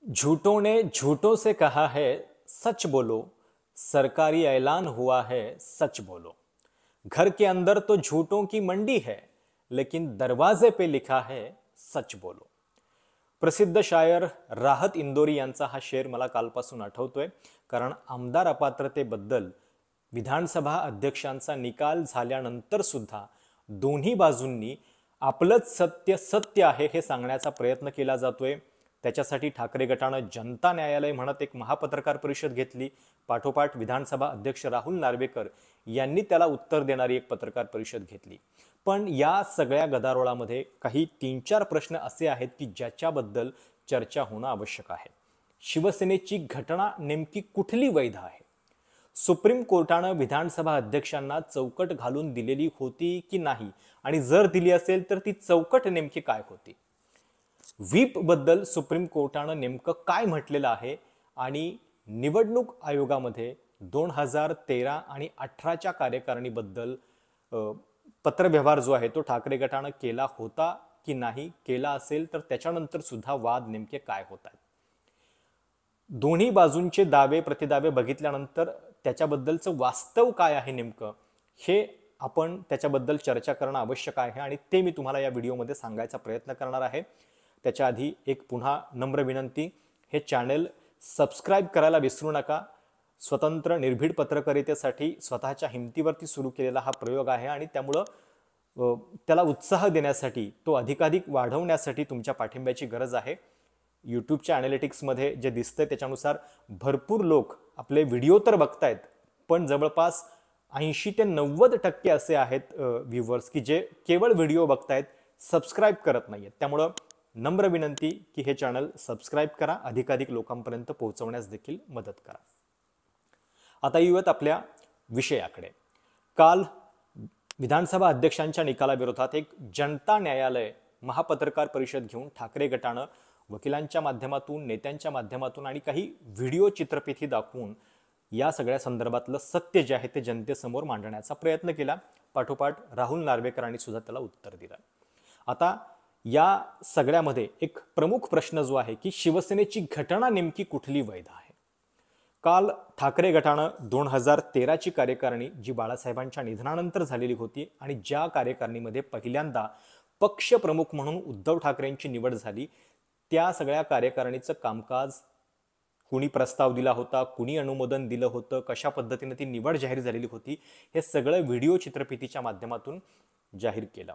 झूठों ने झूठों से कहा है सच बोलो। सरकारी ऐलान हुआ है सच बोलो। घर के अंदर तो झूठों की मंडी है, लेकिन दरवाजे पे लिखा है सच बोलो। प्रसिद्ध शायर राहत इंदोरी यांचा हा शेर मला कालपासून आठवतोय, कारण आमदार अपात्रतेबद्दल विधानसभा अध्यक्षांचा निकाल झाल्यानंतर सुद्धा दोन्ही बाजूंनी आपलंच सत्य सत्य आहे हे सांगण्याचा प्रयत्न केला जातोय। त्याच्यासाठी ठाकरे गटानं जनता न्यायालय म्हणत एक महापत्रकार परिषद घेतली। पाठोपाठ विधानसभा अध्यक्ष राहुल नार्वेकर यांनी त्याला उत्तर देणारी एक पत्रकार परिषद घेतली। पण या सगळ्या गदारोळामध्ये काही 3-4 प्रश्न असे आहेत की ज्याच्याबद्दल चर्चा होणं आवश्यक आहे। शिवसेनेची घटना नेमकी कुठली वैध आहे? सुप्रीम कोर्टानं विधानसभा अध्यक्षांना चौकट घालून दिलेली होती की नाही, आणि जर दिली असेल तर ती चौकट नेमकी काय होती? व्हीप बद्दल सुप्रीम कोर्टानं नेमकं काय म्हटलेलं आहे, आणि निवडणूक आयोगामध्ये 2013 आणि 18च्या कार्यकारिणीबद्दल पत्रव्यवहार जो आहे तो ठाकरे गटानं केला होता की नाही, केला असेल तर त्याच्यानंतर सुद्धा वाद नेमके काय होत आहेत? दोन्ही बाजूंचे दावे प्रतिदावे बघितल्यानंतर त्याच्याबद्दलचं वास्तव काय आहे नेमकं, हे आपण त्याच्याबद्दल चर्चा करणं आवश्यक आहे, आणि ते मी तुम्हाला या व्हिडिओमध्ये सांगायचा प्रयत्न करणार आहे। त्याच्या आधी एक पुन्हा नम्र विनंती, हे चॅनल सबस्क्राइब करायला विसरू नका। स्वतंत्र निर्भीड पत्रकारितेसाठी स्वतःच्या हिमतीवरती सुरू केलेला हा प्रयोग आहे, आणि त्यामुळं त्याला उत्साह देण्यासाठी, तो अधिकाधिक वाढवण्यासाठी तुमच्या पाठिंब्याची गरज आहे। यूट्यूबच्या ॲनालिटिक्समध्ये जे दिसतंय त्याच्यानुसार भरपूर लोक आपले व्हिडिओ तर बघतायत, पण जवळपास 80 ते 90% असे आहेत व्ह्यूवर्स की जे केवळ व्हिडिओ बघतायत, सबस्क्राइब करत नाहीयेत। त्यामुळं नम्र विनंती की हे चॅनल सबस्क्राइब करा, अधिकाधिक लोकांपर्यंत पोहोचवण्यास देखील मदत करा। आता येऊयात आपल्या विषयाकडे। काल विधानसभा अध्यक्षांच्या निकालाविरोधात एक जनता न्यायालय महापत्रकार परिषद घेऊन ठाकरे गटानं वकिलांच्या माध्यमातून, नेत्यांच्या माध्यमातून आणि काही व्हिडिओ चित्रफिती दाखवून या सगळ्या संदर्भातलं सत्य जे आहे ते जनतेसमोर मांडण्याचा प्रयत्न केला। पाठोपाठ राहुल नार्वेकरांनी सुद्धा त्याला उत्तर दिलं। आता या सगळ्यामध्ये एक प्रमुख प्रश्न जो आहे की शिवसेनेची घटना नेमकी कुठली वैध आहे? काल ठाकरे गटानं 2013 ची कार्यकारिणी जी बाळासाहेबांच्या निधनानंतर झालेली होती, आणि ज्या कार्यकारिणीमध्ये पहिल्यांदा पक्ष प्रमुख म्हणून उद्धव ठाकरेंची निवड झाली, त्या सगळ्या कार्यकारिणीचं कामकाज, कुणी प्रस्ताव दिला होता, कुणी अनुमोदन दिलं होतं, कशा पद्धतीने ती निवड जाहीर झालेली होती, हे सगळं व्हिडिओ चित्रफितीच्या माध्यमातून जाहीर केलं।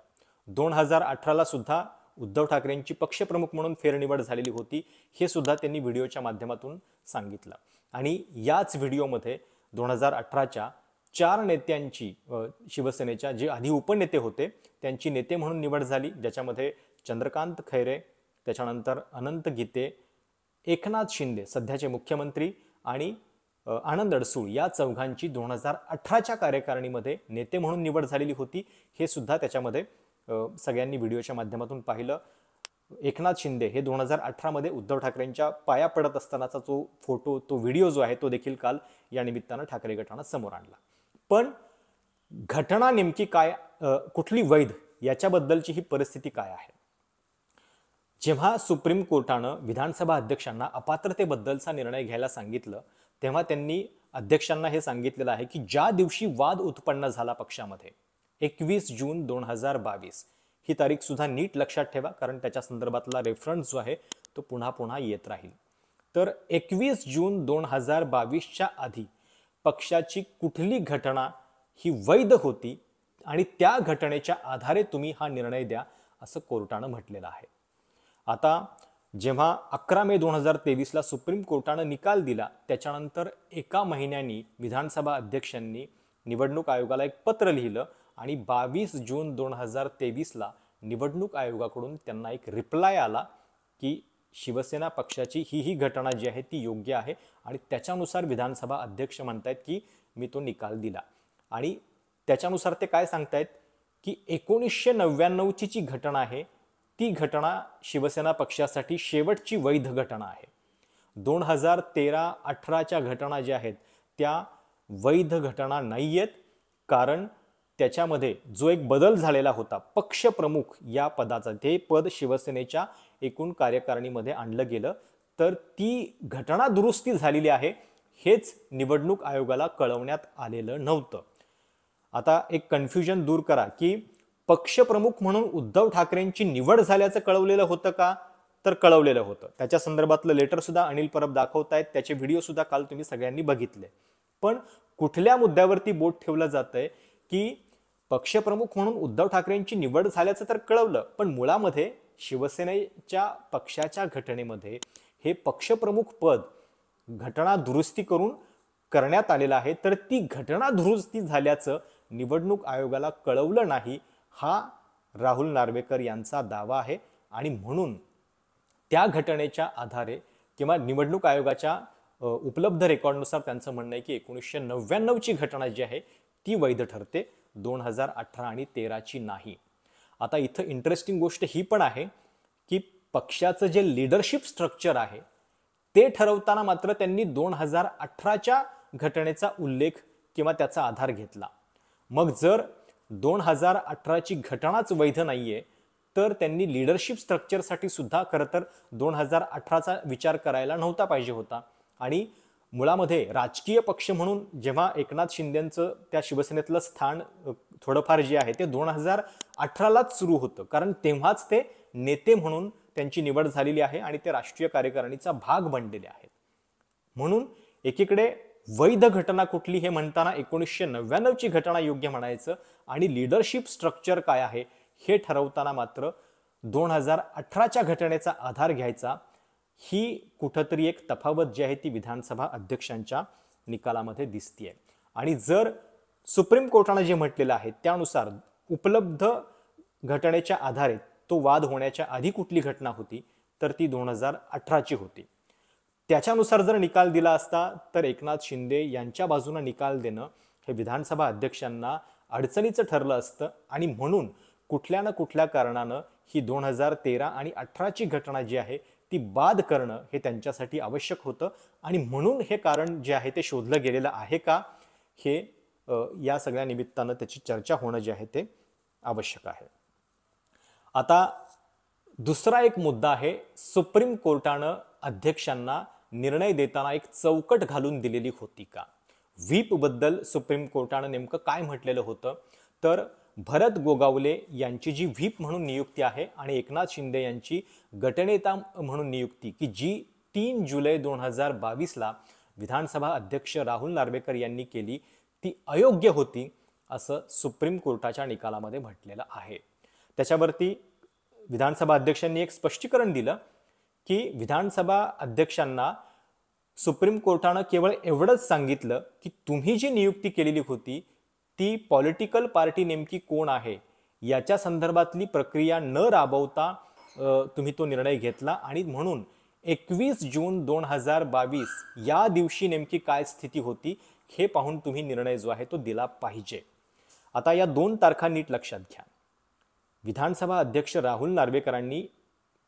2018ला सुद्धा उद्धव ठाकरेंची पक्षप्रमुख म्हणून फेरनिवड झालेली होती, हे सुद्धा त्यांनी व्हिडिओच्या माध्यमातून सांगितलं। आणि याच व्हिडिओमध्ये 2018च्या 4 नेत्यांची, शिवसेनेच्या जे आधी उपनेते होते त्यांची नेते म्हणून निवड झाली, ज्याच्यामध्ये चंद्रकांत खैरे, त्याच्यानंतर अनंत गीते, एकनाथ शिंदे सध्याचे मुख्यमंत्री, आणि आनंद अडसूळ, या चौघांची 2018च्या कार्यकारिणीमध्ये नेते म्हणून निवड झालेली होती, हे सुद्धा त्याच्यामध्ये सगळ्यांनी व्हिडिओच्या माध्यमातून पाहिलं। एकनाथ शिंदे हे 2018 मध्ये उद्धव ठाकरेंच्या पाया पडत असतानाचा जो फोटो, तो व्हिडिओ जो आहे तो देखील काल या निमित्तानं ठाकरे गटानं समोर आणला। पण घटना नेमकी काय, कुठली वैध, याच्याबद्दलची ही परिस्थिती काय आहे? जेव्हा सुप्रीम कोर्टानं विधानसभा अध्यक्षांना अपात्रतेबद्दलचा निर्णय घ्यायला सांगितलं, तेव्हा त्यांनी अध्यक्षांना हे सांगितलेलं आहे की ज्या दिवशी वाद उत्पन्न झाला पक्षामध्ये, 21 जून 2022, ही तारीख सुद्धा नीट लक्षात ठेवा, कारण त्याच्या संदर्भातला रेफरन्स जो आहे तो पुन्हा पुन्हा येत राहील। तर 21 जून 2022च्या आधी पक्षाची कुठली घटना ही वैध होती, आणि त्या घटनेच्या आधारे तुम्ही हा निर्णय द्या, असं कोर्टानं म्हटलेलं आहे। आता जेव्हा 11 मे 2023ला सुप्रीम कोर्टानं निकाल दिला, त्याच्यानंतर एका महिन्यानी विधानसभा अध्यक्षांनी निवडणूक आयोगाला एक पत्र लिहिलं, आणि 22 जून 2023ला निवडणूक आयोगाकडून त्यांना एक रिप्लाय आला की शिवसेना पक्षाची ही घटना जी आहे ती योग्य आहे, आणि त्याच्यानुसार विधानसभा अध्यक्ष म्हणतायत की मी तो निकाल दिला। आणि त्याच्यानुसार ते काय सांगतायत की 1999ची जी घटना आहे ती घटना शिवसेना पक्षासाठी शेवटची वैध घटना आहे। 2013-18च्या घटना ज्या आहेत त्या वैध घटना नाहीयेत, कारण त्याच्यामध्ये जो एक बदल झालेला होता पक्षप्रमुख या पदाचा, ते पद शिवसेनेच्या एकूण कार्यकारिणीमध्ये आणलं गेलं, तर ती घटना दुरुस्ती झालेली आहे हेच निवडणूक आयोगाला कळवण्यात आलेलं नव्हतं. आता एक कन्फ्युजन दूर करा की पक्षप्रमुख म्हणून उद्धव ठाकरेंची निवड झाल्याचं कळवलेलं होतं का, तर कळवलेलं होतं. त्याच्या संदर्भातलं लेटर सुद्धा अनिल परब दाखवतायत, त्याचे व्हिडिओ सुद्धा काल तुम्ही सगळ्यांनी बघितले. पण कुठल्या मुद्द्यावरती बोट ठेवलं जातंय की पक्षप्रमुख म्हणून उद्धव ठाकरेंची निवड झाल्याचं तर कळवलं, पण मुळामध्ये शिवसेनेच्या पक्षाच्या घटनेमध्ये हे पक्षप्रमुख पद घटना दुरुस्ती करून करण्यात आलेलं आहे, तर ती घटना दुरुस्ती झाल्याचं निवडणूक आयोगाला कळवलं नाही हा राहुल नार्वेकर यांचा दावा आहे. आणि म्हणून त्या घटनेच्या आधारे किंवा निवडणूक आयोगाच्या उपलब्ध रेकॉर्डनुसार त्यांचं म्हणणं आहे की 1999ची घटना जी आहे ती वैध ठरते, 2018 आणि 13ची नाही. आता इथं इंटरेस्टिंग गोष्ट ही पण आहे की पक्षाचं जे लिडरशिप स्ट्रक्चर आहे ते ठरवताना मात्र त्यांनी 2018च्या घटनेचा उल्लेख किंवा त्याचा आधार घेतला. मग जर 2018ची घटनाच वैध नाहीये तर त्यांनी लिडरशिप स्ट्रक्चरसाठी सुद्धा खरं तर 2018चा विचार करायला नव्हता पाहिजे होता. आणि मुळामध्ये राजकीय पक्ष म्हणून जेव्हा एकनाथ शिंदेचं त्या शिवसेनेतलं स्थान थोडंफार जे आहे ते 2018लाच सुरू होतं, कारण तेव्हाच ते नेते म्हणून त्यांची निवड झालेली आहे आणि ते राष्ट्रीय कार्यकारिणीचा भाग बनलेले आहेत. म्हणून एकीकडे वैध घटना कुठली हे म्हणताना 1999ची घटना योग्य म्हणायचं आणि लिडरशिप स्ट्रक्चर काय आहे हे ठरवताना मात्र 2018च्या घटनेचा आधार घ्यायचा. ही कुठंतरी एक तफावत जी आहे ती विधानसभा अध्यक्षांच्या निकालामध्ये दिसतीये. आणि जर सुप्रीम कोर्टाने जे म्हटलेलं आहे त्यानुसार उपलब्ध घटनेच्या आधारे तो वाद होण्याच्या आधी कुठली घटना होती तर ती 2018ची होती. त्याच्यानुसार जर निकाल दिला असता तर एकनाथ शिंदे यांच्या बाजूने निकाल देणं हे विधानसभा अध्यक्षांना अडचणीचं ठरलं असतं. आणि म्हणून कुठल्या ना कुठल्या कारणानं ही 2013 आणि 18ची घटना जी आहे ती बाद करणं हे त्यांच्यासाठी आवश्यक होतं. आणि म्हणून हे कारण जे आहे ते शोधलं गेलेलं आहे का हे या सगळ्या निमित्तानं त्याची चर्चा होणं जे आहे ते आवश्यक आहे. आता दुसरा एक मुद्दा आहे, सुप्रीम कोर्टानं अध्यक्षांना निर्णय देताना एक चौकट घालून दिलेली होती का. व्हीप बद्दल सुप्रीम कोर्टानं नेमकं काय म्हटलेलं होतं तर भरत गोगावले यांची जी व्हीप म्हणून नियुक्ती आहे आणि एकनाथ शिंदे यांची गटनेता म्हणून नियुक्ती की जी 3 जुलै 2022ला विधानसभा अध्यक्ष राहुल नार्वेकर यांनी केली ती अयोग्य होती असं सुप्रीम कोर्टाच्या निकालामध्ये म्हटलेलं आहे. त्याच्यावरती विधानसभा अध्यक्षांनी एक स्पष्टीकरण दिलं की विधानसभा अध्यक्षांना सुप्रीम कोर्टानं केवळ एवढंच सांगितलं की तुम्ही जी नियुक्ती केलेली होती ती पॉलिटिकल पार्टी नेमकी कोण आहे याच्या संदर्भातली प्रक्रिया न राबवता तुम्ही तो निर्णय घेतला आणि म्हणून 21 जून 2022 या दिवशी नेमकी काय स्थिती होती हे पाहून तुम्ही निर्णय जो आहे तो दिला पाहिजे. आता या 2 तारखा नीट लक्षात घ्या. विधानसभा अध्यक्ष राहुल नार्वेकरांनी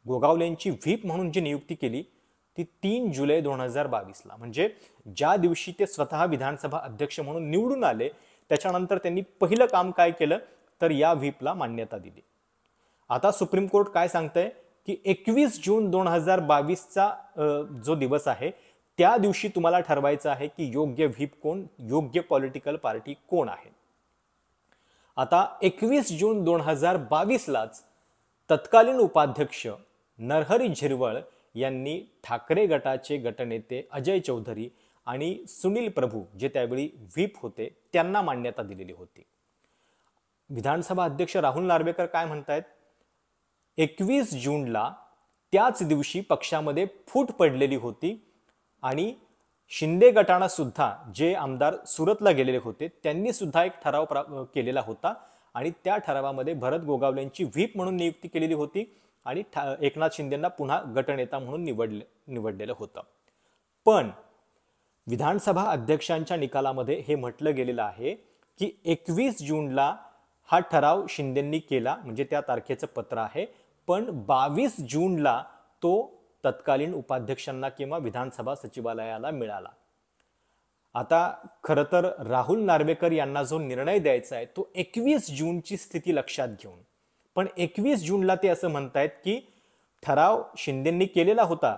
गोगावलेंची व्हीप म्हणून जी नियुक्ती केली ती 3 जुलै 2022ला, म्हणजे ज्या दिवशी ते स्वतः विधानसभा अध्यक्ष म्हणून निवडून आले त्याच्यानंतर त्यांनी पहिलं काम काय केलं तर या व्हीपला मान्यता दिली. आता सुप्रीम कोर्ट काय सांगतंय की 21 जून 2022चा जो दिवस आहे त्या दिवशी तुम्हाला ठरवायचं आहे की योग्य व्हीप कोण, योग्य पॉलिटिकल पार्टी कोण आहे. आता 21 जून 2022लाच तत्कालीन उपाध्यक्ष नरहरी झिरवळ यांनी ठाकरे गटाचे गटनेते अजय चौधरी आणि सुनील प्रभू जे त्यावेळी व्हीप होते त्यांना मान्यता दिलेली होती. विधानसभा अध्यक्ष राहुल नार्वेकर काय म्हणतायत 21 जूनला त्याच दिवशी पक्षामध्ये फूट पडलेली होती आणि शिंदे गटानं सुद्धा जे आमदार सुरतला गेलेले होते त्यांनी सुद्धा एक ठराव केलेला होता आणि त्या ठरावामध्ये भरत गोगावलेंची व्हीप म्हणून नियुक्ती केलेली होती आणि एकनाथ शिंदेंना पुन्हा गटनेता म्हणून निवडलेलं होतं. पण विधानसभा अध्यक्षांच्या निकालामध्ये हे म्हटलं गेलेलं आहे की 21 जूनला हा ठराव शिंदेंनी केला म्हणजे त्या तारखेचं पत्र आहे, पण 22 जूनला तो तत्कालीन उपाध्यक्षांना किंवा विधानसभा सचिवालयाला मिळाला. आता खरं तर राहुल नार्वेकर यांना जो निर्णय द्यायचा आहे तो 21 जूनची स्थिती लक्षात घेऊन, पण 21 जूनला ते असं म्हणतायत की ठराव शिंदेंनी केलेला होता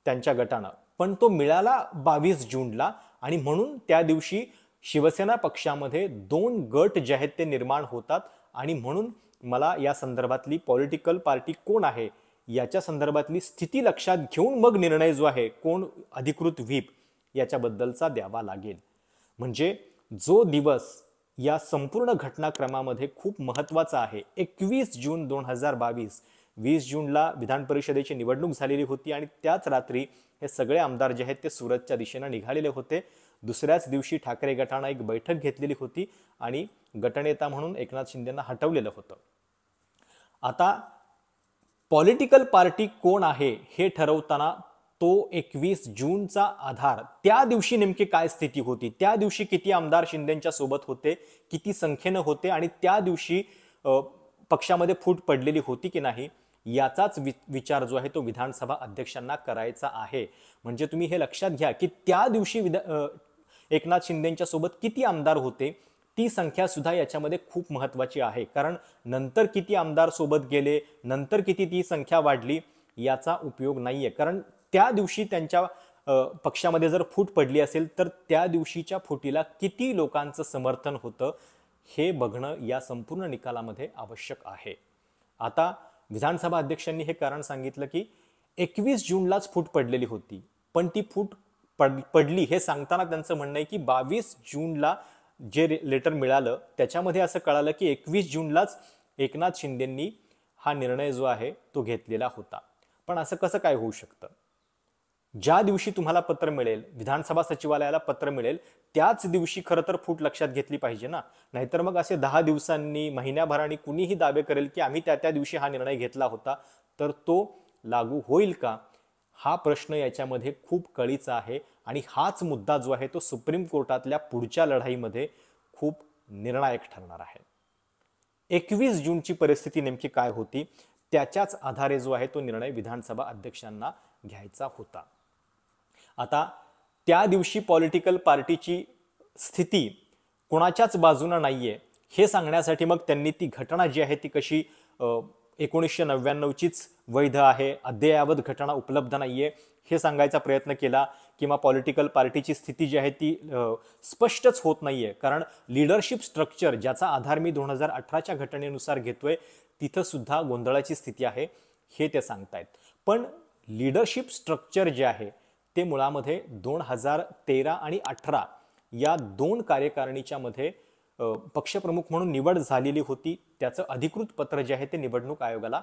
त्यांच्या गटानं, पण तो मिळाला 22 जूनला आणि म्हणून त्या दिवशी शिवसेना पक्षामध्ये 2 गट जे आहेत ते निर्माण होतात आणि म्हणून मला या संदर्भातली पॉलिटिकल पार्टी कोण आहे याच्या संदर्भातली स्थिती लक्षात घेऊन मग निर्णय जो आहे कोण अधिकृत व्हीप याच्याबद्दलचा द्यावा लागेल. म्हणजे जो दिवस या संपूर्ण घटनाक्रमामध्ये खूप महत्वाचा आहे, 21 जून 2022, 20 जूनला विधान परिषदेची निवडणूक झालेली होती आणि त्याच रात्री हे सगळे आमदार जे आहेत ते सुरतच्या दिशेने निघालेले होते. दुसऱ्याच दिवशी ठाकरे गटानं एक बैठक घेतलेली होती आणि गटनेता म्हणून एकनाथ शिंदेंना हटवलेलं होतं. आता पॉलिटिकल पार्टी कोण आहे हे ठरवताना तो 21 जूनचा आधार, त्या दिवशी नेमकी काय स्थिती होती, त्या दिवशी किती आमदार शिंदेच्या सोबत होते, किती संख्येनं होते आणि त्या दिवशी पक्षामध्ये फूट पडलेली होती की नाही याचाच विचार जो आहे तो विधानसभा अध्यक्षांना करायचा आहे. म्हणजे तुम्ही हे लक्षात घ्या की त्या दिवशी एकनाथ शिंदेच्या सोबत किती आमदार होते, ती संख्या सुद्धा याच्यामध्ये खूप महत्वाची आहे. कारण नंतर किती आमदार सोबत गेले, नंतर किती ती संख्या वाढली याचा उपयोग नाहीये. कारण त्या दिवशी त्यांच्या पक्षामध्ये जर फूट पडली असेल तर त्या दिवशीच्या फुटीला किती लोकांचं समर्थन होतं हे बघणं या संपूर्ण निकालामध्ये आवश्यक आहे. आता विधानसभा अध्यक्षांनी हे कारण सांगितलं की 21 जूनलाच फूट पडलेली होती, पण ती फूट पडली हे सांगताना त्यांचं म्हणणं आहे की 22 जूनला जे लेटर मिळालं त्याच्यामध्ये असं कळालं की 21 जूनलाच एकनाथ शिंदेंनी हा निर्णय जो आहे तो घेतलेला होता. पण असं कसं काय होऊ शकतं? ज्या दिवशी तुम्हाला पत्र मिळेल, विधानसभा सचिवालयाला पत्र मिळेल त्याच दिवशी खरं तर फूट लक्षात घेतली पाहिजे ना. नाहीतर मग असे 10 दिवसांनी महिन्याभराने कुणीही दावे करेल की आम्ही त्या दिवशी हा निर्णय घेतला होता, तर तो लागू होईल का हा प्रश्न याच्यामध्ये खूप कळीचा आहे. आणि हाच मुद्दा जो आहे तो सुप्रीम कोर्टातल्या पुढच्या लढाईमध्ये खूप निर्णायक ठरणार आहे. 21 जूनची परिस्थिती नेमकी काय होती त्याच्याच आधारे जो आहे तो निर्णय विधानसभा अध्यक्षांना घ्यायचा होता. आता त्या दिवशी पॉलिटिकल पार्टीची स्थिती कोणाच्याच बाजूने नाहीये हे सांगण्यासाठी मग त्यांनी ती घटना जी आहे ती कशी 1999चीच वैध आहे, अद्ययावत घटना उपलब्ध नाहीये हे सांगायचा प्रयत्न केला, किंवा पॉलिटिकल पार्टीची स्थिती जी आहे ती स्पष्टच होत नाहीये. कारण लीडरशिप स्ट्रक्चर ज्याचा आधार मी 2018च्या घटनेनुसार घेतोय तिथं सुद्धा गोंधळाची स्थिती आहे हे ते सांगतायत. पण लीडरशिप स्ट्रक्चर जे आहे ते मुळामध्ये 2013 आणि 18 या 2 कार्यकारिणीच्या मध्ये पक्षप्रमुख म्हणून निवड झालेली होती. त्याचं अधिकृत पत्र जे आहे ते निवडणूक आयोगाला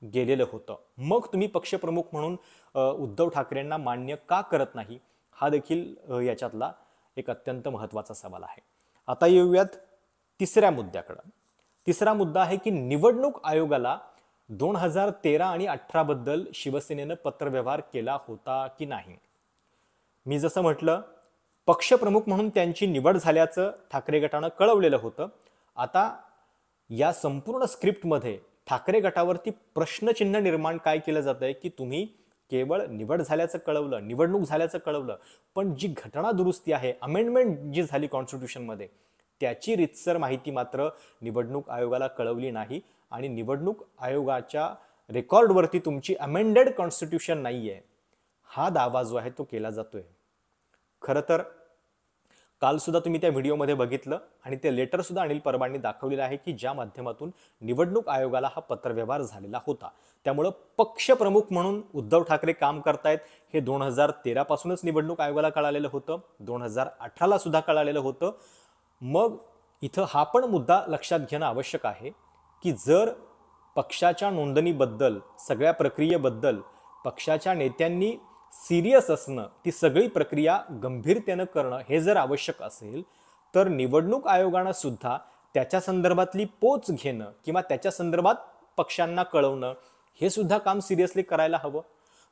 गेलेलं होतं. मग तुम्ही पक्षप्रमुख म्हणून उद्धव ठाकरेंना मान्य का करत नाही हा देखील याच्यातला एक अत्यंत महत्वाचा सवाल आहे. आता येऊयात तिसऱ्या मुद्द्याकडे. तिसरा मुद्दा आहे की निवडणूक आयोगाला 2013 आणि 18 बद्दल शिवसेनेनं पत्रव्यवहार केला होता की नाही. मी जसं म्हटलं पक्षप्रमुख म्हणून त्यांची निवड झाल्याचं ठाकरे गटानं कळवलेलं होतं. आता या संपूर्ण स्क्रिप्टमध्ये ठाकरे गटावरती प्रश्नचिन्ह निर्माण काय केलं जात आहे की तुम्ही केवळ निवड झाल्याचं कळवलं, निवडणूक झाल्याचं कळवलं, पण जी घटना दुरुस्ती आहे, अमेंडमेंट जी झाली कॉन्स्टिट्यूशनमध्ये त्याची रितसर माहिती मात्र निवडणूक आयोगाला कळवली नाही. आणि निवडणूक आयोगाच्या रेकॉर्डवरती तुमची अमेंडेड कॉन्स्टिट्यूशन नाहीये हा दावा जो आहे तो केला जातोय. खरं तर काल सुद्धा तुम्ही त्या व्हिडिओमध्ये बघितलं आणि ते लेटर सुद्धा अनिल परबांनी दाखवलेलं आहे की ज्या माध्यमातून निवडणूक आयोगाला हा पत्रव्यवहार झालेला होता. त्यामुळं पक्षप्रमुख म्हणून उद्धव ठाकरे काम करतायत हे 2013 पासूनच निवडणूक आयोगाला कळालेलं होतं, 2018ला सुद्धा कळालेलं होतं. मग इथं हा पण मुद्दा लक्षात घेणं आवश्यक आहे की जर पक्षाच्या नोंदणीबद्दल, सगळ्या प्रक्रियेबद्दल पक्षाच्या नेत्यांनी सिरियस असणं, ती सगळी प्रक्रिया गंभीरतेनं करणं हे जर आवश्यक असेल तर निवडणूक आयोगानं सुद्धा त्याच्या संदर्भातली पोच घेणं किंवा त्याच्या संदर्भात पक्षांना कळवणं हे सुद्धा काम सिरियसली करायला हवं.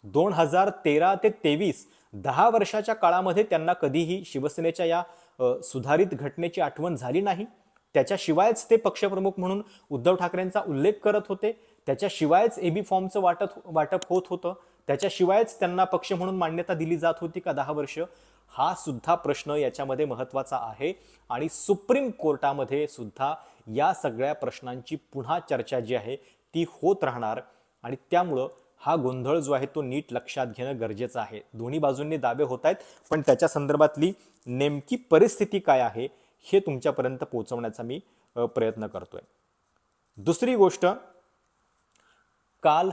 2013 ते 23 10 वर्षाच्या काळामध्ये त्यांना कधीही शिवसेनेच्या या सुधारित घटनेची आठवण झाली नाही. त्याच्याशिवायच ते पक्षप्रमुख म्हणून उद्धव ठाकरेंचा उल्लेख करत होते, त्याच्याशिवायच एबी फॉर्मचं वाटप होत होतं, त्याच्याशिवायच त्यांना पक्ष म्हणून मान्यता दिली जात होती का 10 वर्ष. हा सुद्धा प्रश्न याच्यामध्ये महत्वाचा आहे आणि सुप्रीम कोर्टामध्ये सुद्धा या सगळ्या प्रश्नांची पुन्हा चर्चा जी आहे ती होत राहणार. आणि त्यामुळं हा गोंधळ जो आहे तो नीट लक्षात घेणं गरजेचं आहे. दोन्ही बाजूंनी दावे होत आहेत, पण त्याच्या संदर्भातली नेमकी परिस्थिती काय आहे हे तुमच्यापर्यंत पोहोचवण्याचा मी प्रयत्न करतोय. दुसरी गोष्ट, काल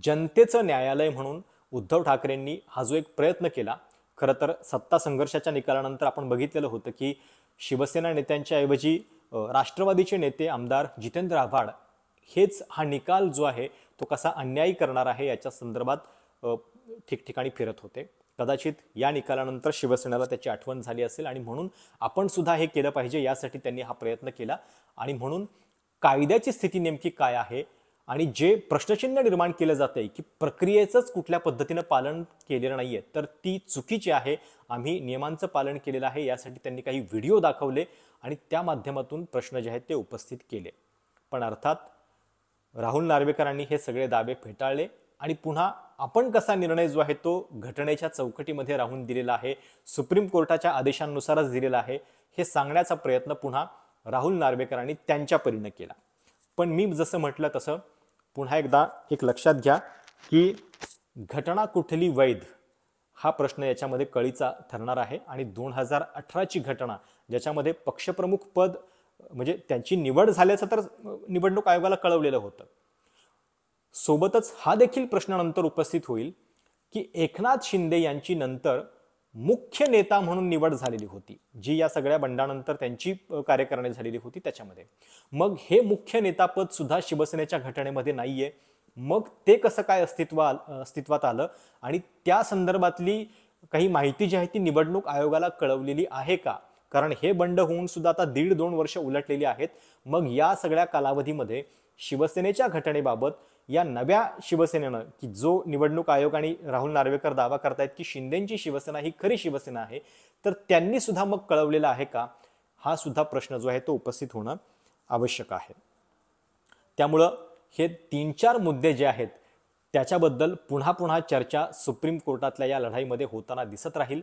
जनतेचं न्यायालय म्हणून उद्धव ठाकरेंनी हा जो एक प्रयत्न केला, खरं तर सत्ता संघर्षाच्या निकालानंतर आपण बघितलेलं होतं की शिवसेना नेत्यांच्या ऐवजी राष्ट्रवादीचे नेते आमदार जितेंद्र आव्हाड हेच हा निकाल जो आहे तो कसा अन्यायी करणार आहे याच्या संदर्भात ठिकठिकाणी फिरत होते. कदाचित या निकालानंतर शिवसेनेला त्याची आठवण झाली असेल आणि म्हणून आपण सुद्धा हे केलं पाहिजे यासाठी त्यांनी हा प्रयत्न केला. आणि म्हणून कायद्याची स्थिती नेमकी काय आहे आणि जे प्रश्नचिन्ह निर्माण केलं जातंय की प्रक्रियेचंच कुठल्या पद्धतीनं पालन केलेलं नाहीये तर ती चुकीची आहे, आम्ही नियमांचं पालन केलेलं आहे, यासाठी त्यांनी काही व्हिडिओ दाखवले आणि त्या माध्यमातून प्रश्न जे आहेत ते उपस्थित केले. पण अर्थात राहुल नार्वेकरांनी हे सगळे दावे फेटाळले आणि पुन्हा आपण कसा निर्णय जो आहे तो घटनेच्या चौकटीमध्ये राहून दिलेला आहे, सुप्रीम कोर्टाच्या आदेशानुसारच दिलेला आहे, हे सांगण्याचा प्रयत्न पुन्हा राहुल नार्वेकरांनी त्यांच्या परीने केला. पण मी जसं म्हटलं तसं पुन्हा एकदा एक लक्षात घ्या की घटना कुठली वैध हा प्रश्न याच्यामध्ये कळीचा ठरणार आहे. आणि 2018ची घटना ज्याच्यामध्ये पक्षप्रमुख पद म्हणजे त्यांची निवड झाल्याचं तर निवडणूक आयोगाला कळवलेलं होतं. सोबतच हा देखील प्रश्न नंतर उपस्थित होईल की एकनाथ शिंदे यांची नंतर मुख्य नेता म्हणून निवड झालेली होती, जी या सगळ्या बंडानंतर त्यांची कार्यकारिणी झालेली होती त्याच्यामध्ये. मग हे मुख्य नेता पद सुद्धा शिवसेनेच्या घटनेमध्ये नाहीये. मग ते कसं काय अस्तित्वात आलं आणि त्या संदर्भातली काही माहिती जी आहे ती निवडणूक आयोगाला कळवलेली आहे का? कारण हे बंड होऊन सुद्धा आता 1.5-2 वर्ष उलटलेली आहेत. मग या सगळ्या कालावधीमध्ये शिवसेनेच्या घटनेबाबत या नव्या शिवसेनेनं की जो निवडणूक आयोग आणि राहुल नार्वेकर दावा करतायत की शिंदेची शिवसेना ही खरी शिवसेना आहे, तर त्यांनी सुद्धा मग कळवलेला आहे का? हा सुद्धा प्रश्न जो आहे तो उपस्थित होणं आवश्यक आहे. त्यामुळं हे 3-4 मुद्दे जे आहेत त्याच्याबद्दल पुन्हा पुन्हा चर्चा सुप्रीम कोर्टातल्या या लढाईमध्ये होताना दिसत राहील.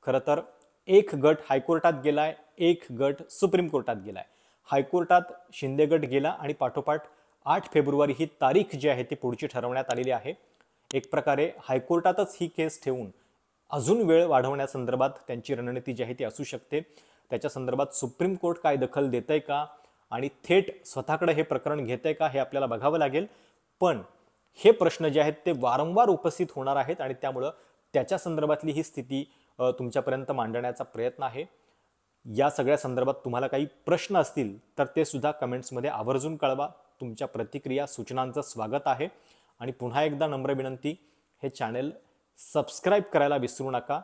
खरं तर एक गट हायकोर्टात गेलाय, एक गट सुप्रीम कोर्टात गेलाय. हायकोर्टात शिंदे गट गेला आणि पाठोपाठ 8 फेब्रुवारी ही तारीख जी आहे ती पुढची ठरवण्यात आलेली आहे. एक प्रकारे हायकोर्टातच ही केस ठेवून अजून वेळ वाढवण्यासंदर्भात त्यांची रणनीती जी आहे ती असू शकते. त्याच्या संदर्भात सुप्रीम कोर्ट काय दखल देतंय का आणि थेट स्वतःकडे हे प्रकरण घेतंय का हे आपल्याला बघावं लागेल. पण हे प्रश्न जे आहेत ते वारंवार उपस्थित होणार आहेत आणि त्यामुळं त्याच्या संदर्भातली ही स्थिती तुमच्यापर्यंत मांडण्याचा प्रयत्न आहे. या सगळ्या संदर्भात तुम्हाला काही प्रश्न असतील तर ते सुद्धा कमेंट्समध्ये आवर्जून कळवा. तुमच्या प्रतिक्रिया सूचनांचं स्वागत आहे. आणि पुन्हा एकदा नम्र विनंती, हे चॅनल सबस्क्राईब करायला विसरू नका.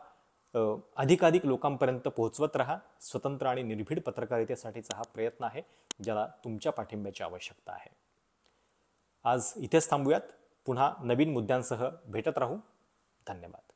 अधिकाधिक लोकांपर्यंत पोहोचवत राहा. स्वतंत्र आणि निर्भीड पत्रकारितेसाठीचा हा प्रयत्न आहे ज्याला तुमच्या पाठिंब्याची आवश्यकता आहे. आज इथेच थांबूयात. पुन्हा नवीन मुद्द्यांसह भेटत राहू. धन्यवाद.